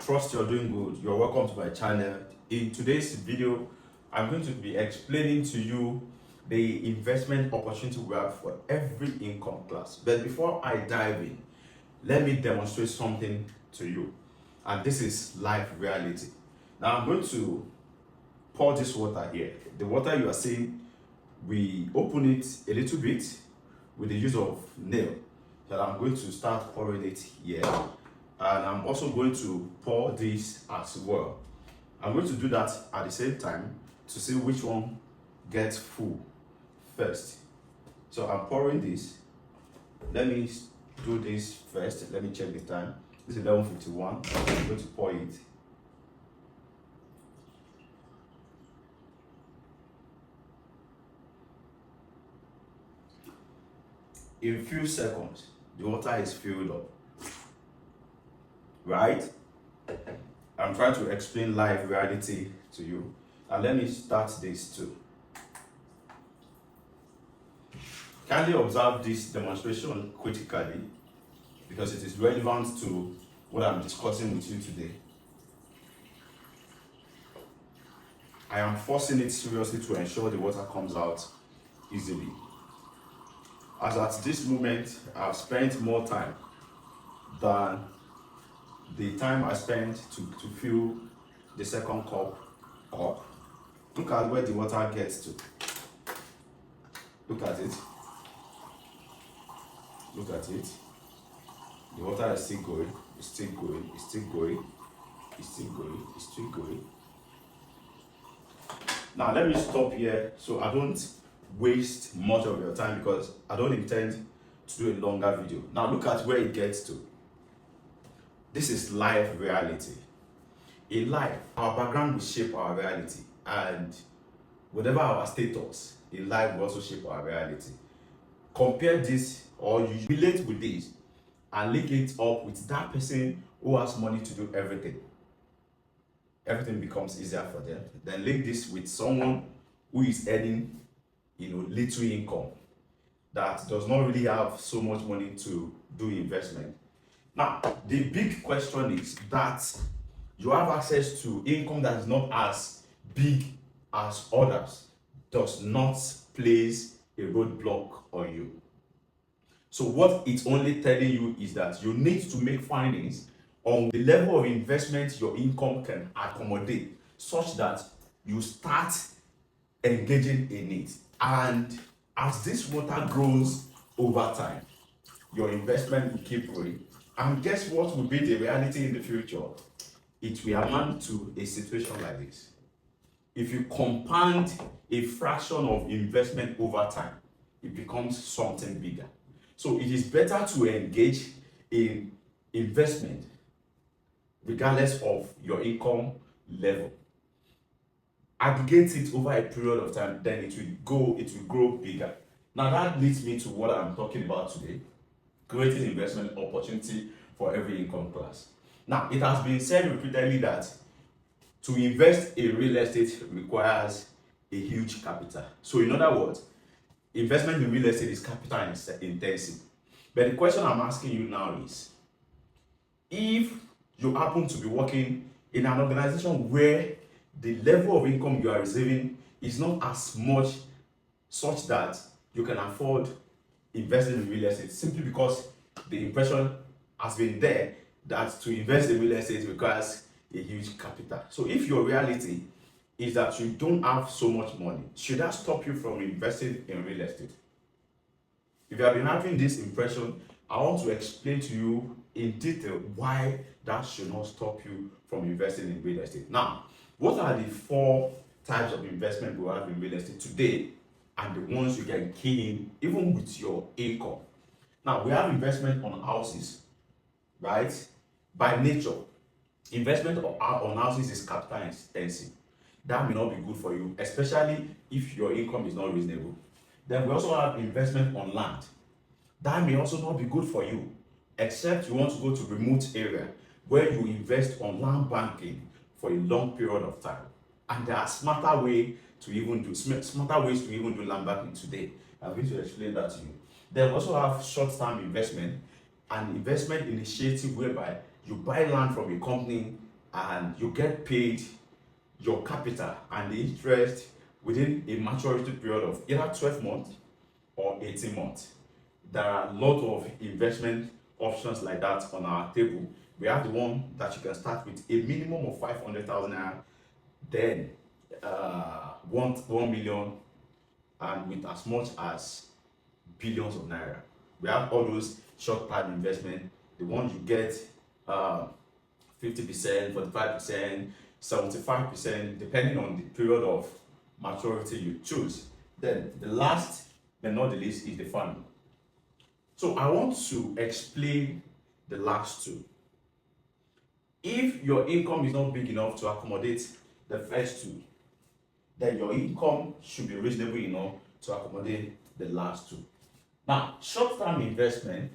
trust you're doing good. You're welcome to my channel. In today's video, I'm going to be explaining to you the investment opportunity we have for every income class. But before I dive in, let me demonstrate something to you. And this is life reality. Now I'm going to pour this water here. The water you are seeing, we open it a little bit with the use of nail. That I'm going to start pouring it here. And I'm also going to pour this as well. I'm going to do that at the same time to see which one gets full first. So I'm pouring this. Let me do this first. Let me check the time. This is 11:51. I'm going to pour it. In a few seconds, the water is filled up. Right? I'm trying to explain life reality to you. And let me start this too. Kindly observe this demonstration critically because it is relevant to what I'm discussing with you today. I am forcing it seriously to ensure the water comes out easily. As at this moment, I've spent more time than the time I spent to fill the second cup up. Look at where the water gets to. Look at it. Look at it. The water is still going. It's still going. It's still going. It's still going. It's still going. Now let me stop here so I don't waste much of your time because I don't intend to do a longer video. Now look at where it gets to. This is life reality. In life, our background will shape our reality, and whatever our status in life will also shape our reality. Compare this, or you relate with this and link it up with that person who has money to do everything. Everything becomes easier for them. Then link this with someone who is earning, little income, that does not really have so much money to do investment. Now, the big question is that you have access to income that is not as big as others, does not place a roadblock on you. So what it's only telling you is that you need to make findings on the level of investment your income can accommodate, such that you start engaging in it. And as this water grows over time, your investment will keep growing. And guess what will be the reality in the future? It will amount to a situation like this. If you compound a fraction of investment over time, it becomes something bigger. So it is better to engage in investment regardless of your income level. Aggregate it over a period of time, then it will grow bigger. Now that leads me to what I'm talking about today. Creating investment opportunity for every income class. Now, it has been said repeatedly that to invest in real estate requires a huge capital. So in other words, investment in real estate is capital intensive. But the question I'm asking you now is, if you happen to be working in an organization where the level of income you are receiving is not as much such that you can afford investing in real estate, simply because the impression has been there that to invest in real estate requires a huge capital. So if your reality is that you don't have so much money, should that stop you from investing in real estate? If you have been having this impression, I want to explain to you in detail why that should not stop you from investing in real estate. Now, what are the 4 types of investment we have in real estate today, and the ones you can key in even with your income? Now, we have investment on houses, right? By nature, investment on houses is capital intensive. That may not be good for you, especially if your income is not reasonable. Then we also have investment on land. That may also not be good for you, except you want to go to remote area where you invest on land banking for a long period of time. And there are smarter ways to even do land banking today. I'm going to explain that to you. Then we also have short-term investment, an investment initiative whereby you buy land from a company and you get paid your capital and the interest within a maturity period of either 12 months or 18 months. There are a lot of investment options like that on our table. We have the one that you can start with a minimum of 500,000 naira, then 1 million, and with as much as billions of naira. We have all those short-term investment, the ones you get 50%, 45%, 75%, depending on the period of maturity you choose. Then the last but not the least is the farming. So I want to explain the last two. If your income is not big enough to accommodate the first two, then your income should be reasonable enough to accommodate the last two. Now, short-term investment,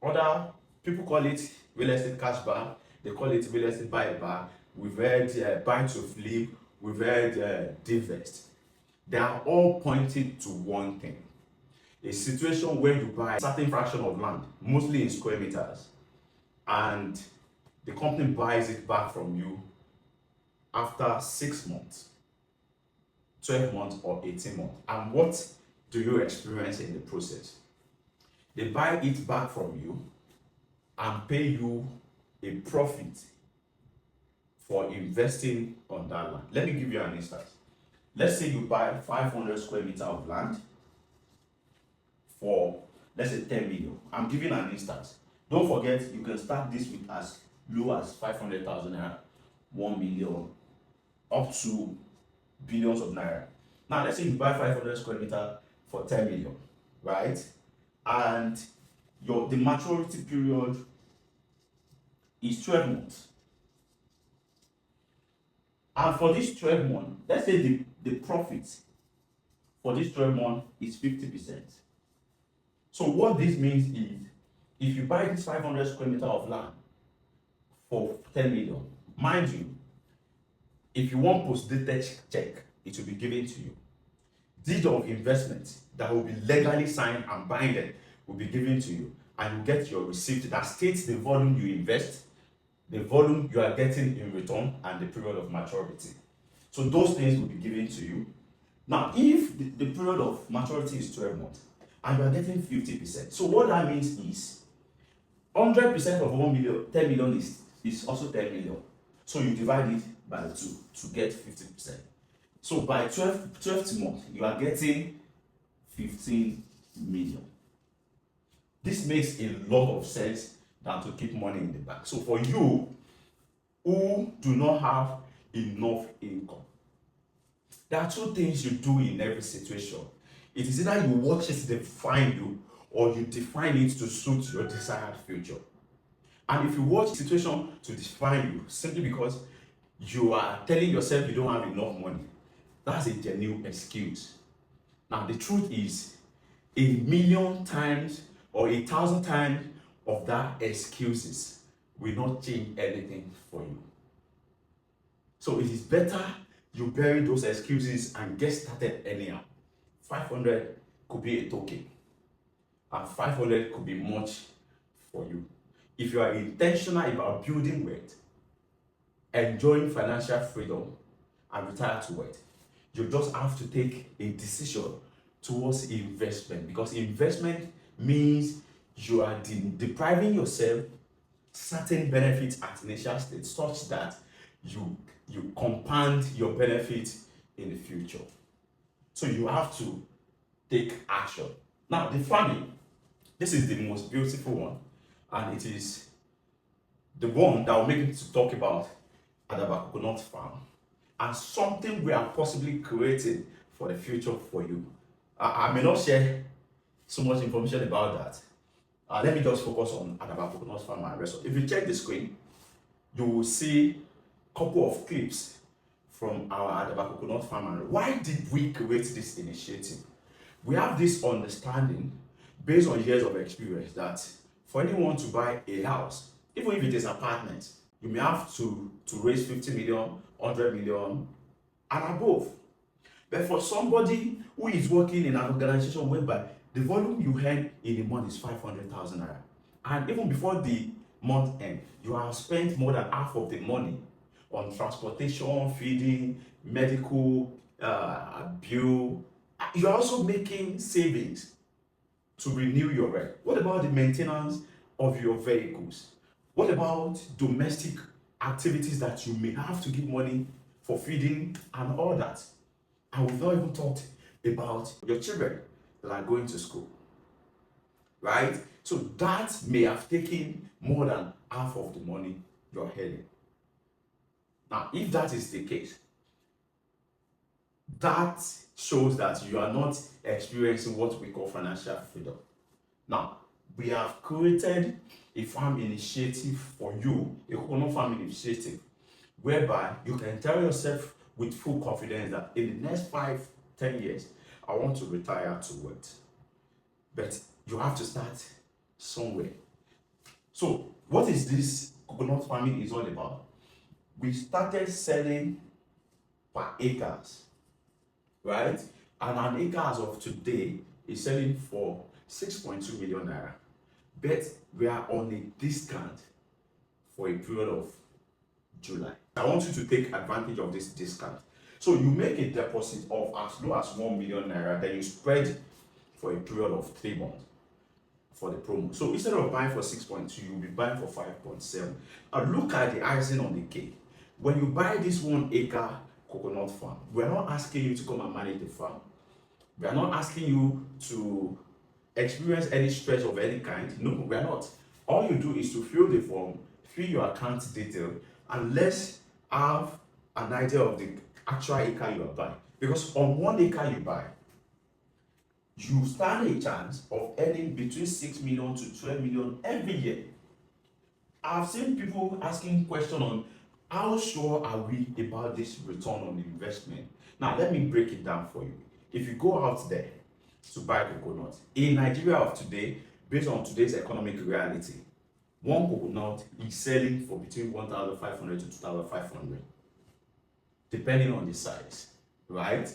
other people call it real estate cash bar, they call it real estate buy bar. We've heard buy to flip, we've heard divest. They are all pointed to one thing: a situation where you buy a certain fraction of land, mostly in square meters, and the company buys it back from you after 6 months, 12 months, or 18 months. And what do you experience in the process? They buy it back from you and pay you a profit for investing on that land. Let me give you an instance. Let's say you buy 500 square meters of land for, let's say, 10 million. I'm giving an instance. Don't forget, you can start this with as low as 500,000 naira, 1 million, up to billions of naira. Now, let's say you buy 500 square meters for 10 million, right? And the maturity period is 12 months. And for this 12 months, let's say the profit for this 12 months is 50%. So what this means is, if you buy this 500 square meters of land for 10 million, mind you, if you want post-dated check, it will be given to you. Deed of investment that will be legally signed and binded will be given to you, and you get your receipt that states the volume you invest, the volume you are getting in return, and the period of maturity. So those things will be given to you. Now, if the period of maturity is 12 months and you are getting 50%, so what that means is 100% of 1 million, 10 million is also 10 million. So you divide it by 2 to get 50%. So by 12th month, you are getting 15 million. This makes a lot of sense than to keep money in the bank. So for you who do not have enough income, there are two things you do in every situation. It is either you watch it define you, or you define it to suit your desired future. And if you watch the situation to define you simply because you are telling yourself you don't have enough money, that's a genuine excuse. Now, the truth is, 1,000,000 times or 1,000 times of that excuses will not change anything for you. So it is better you bury those excuses and get started anyhow. 500 could be a token, and 500 could be much for you. If you are intentional about building wealth, enjoying financial freedom, and retire to wealth, you just have to take a decision towards investment, because investment means you are depriving yourself certain benefits at initial stage, such that you compound your benefit in the future. So you have to take action. Now, the farming, this is the most beautiful one, and it is the one that will make me to talk about Àdàbà coconut farm and something we are possibly creating for the future for you. I may not share so much information about that. Let me just focus on Àdàbà coconut farm and rest. If you check the screen, you will see a couple of clips from our Àdàbà coconut farm. And why did we create this initiative? We have this understanding based on years of experience that for anyone to buy a house, even if it is an apartment, you may have to raise 50 million, 100 million, and above. But for somebody who is working in an organization whereby the volume you earn in a month is 500,000 naira, and even before the month end, you have spent more than half of the money, on transportation, feeding, medical bill. You're also making savings to renew your rent. What about the maintenance of your vehicles? What about domestic activities that you may have to give money for feeding and all that? And we've not even talked about your children that are going to school, right? So that may have taken more than half of the money you're earning. Now, if that is the case, that shows that you are not experiencing what we call financial freedom. Now, we have created a farm initiative for you, a coconut farm initiative, whereby you can tell yourself with full confidence that in the next 5-10 years, I want to retire to what? But you have to start somewhere. So, what is this coconut farming is all about? We started selling per acres, right? And an acre as of today is selling for 6.2 million naira. But we are on a discount for a period of July. I want you to take advantage of this discount. So you make a deposit of as low as 1 million naira, then you spread for a period of 3 months for the promo. So instead of buying for 6.2, you'll be buying for 5.7. Now look at the icing on the cake. When you buy this 1 acre coconut farm, we are not asking you to come and manage the farm. We are not asking you to experience any stress of any kind. No, we are not. All you do is to fill the form, fill your account detail, and let's have an idea of the actual acre you are buying. Because on 1 acre you buy, you stand a chance of earning between 6 million to 12 million every year. I've seen people asking questions on how sure are we about this return on investment. Now, let me break it down for you. If you go out there to buy coconut, in Nigeria of today, based on today's economic reality, 1 coconut is selling for between 1,500 to 2,500, depending on the size, right?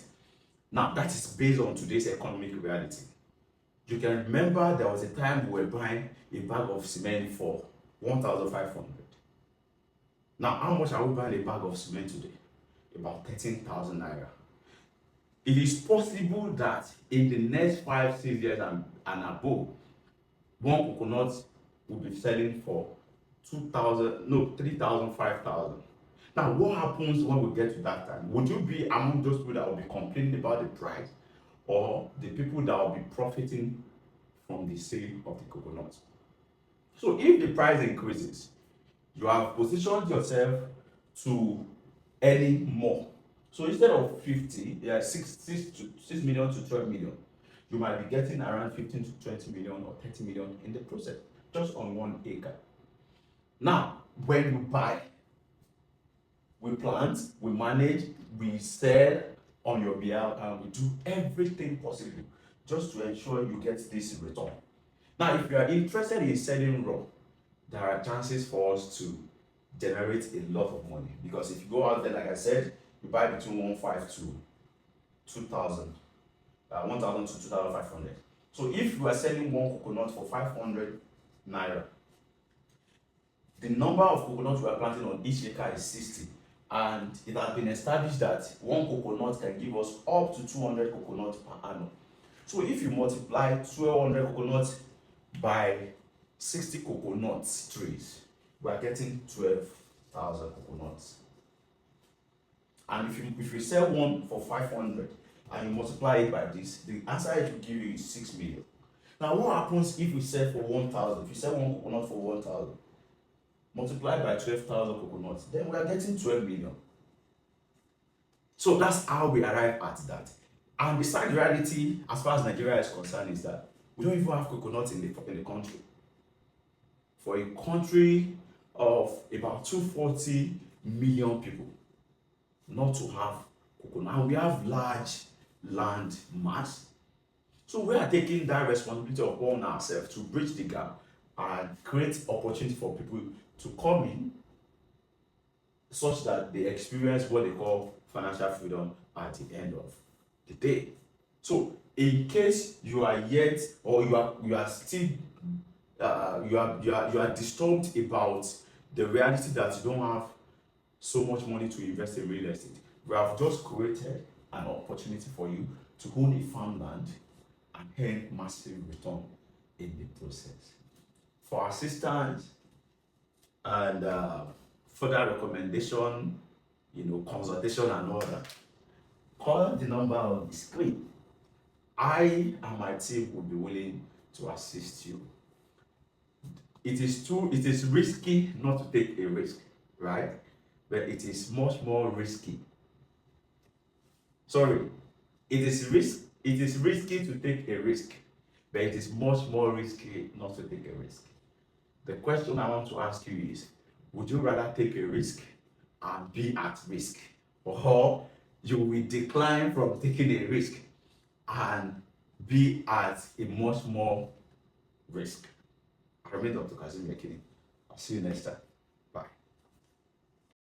Now, that is based on today's economic reality. You can remember there was a time we were buying a bag of cement for 1,500. Now, how much are we buying a bag of cement today? About 13,000 naira. It is possible that in the next 5-6 years and above, 1 coconut will be selling for 3,000, 5,000. Now, what happens when we get to that time? Would you be among those people that will be complaining about the price, or the people that will be profiting from the sale of the coconut? So if the price increases, you have positioned yourself to earning more. So instead of 6 million to 12 million, you might be getting around 15 to 20 million or 30 million in the process, just on 1 acre. Now, when you buy, we plant, we manage, we sell on your behalf, and we do everything possible just to ensure you get this return. Now, if you are interested in selling raw, there are chances for us to generate a lot of money, because if you go out there, like I said, you buy between 1,500 to 2,000, 1,000 to 2,500. So if you are selling 1 coconut for 500 naira, the number of coconuts we are planting on each acre is 60, and it has been established that 1 coconut can give us up to 200 coconuts per annum. So if you multiply 1,200 coconuts by 60 coconut trees, we are getting 12,000 coconuts. And if you sell 1 for 500 and you multiply it by this, the answer it will give you is 6 million. Now, what happens if you sell for 1,000? If you sell 1 coconut for 1,000, multiplied by 12,000 coconuts, then we are getting 12 million. So that's how we arrive at that. And the sad reality, as far as Nigeria is concerned, is that we don't even have coconuts in the country. For a country of about 240 million people, not to have coconut, and we have large land mass. So we are taking that responsibility upon ourselves to bridge the gap and create opportunity for people to come in, such that they experience what they call financial freedom at the end of the day. So in case you are yet, or you are still you are disturbed about the reality that you don't have so much money to invest in real estate. We have just created an opportunity for you to own a farmland and earn massive return in the process. For assistance and further recommendation, consultation and all that, call the number on the screen. I and my team will be willing to assist you. It is risky not to take a risk, right? But it is much more risky. Sorry, it is risky to take a risk, but it is much more risky not to take a risk. The question I want to ask you is, would you rather take a risk and be at risk, or you will decline from taking a risk and be at a much more risk? I remain Dr. Kazim Yekini. I'll see you next time.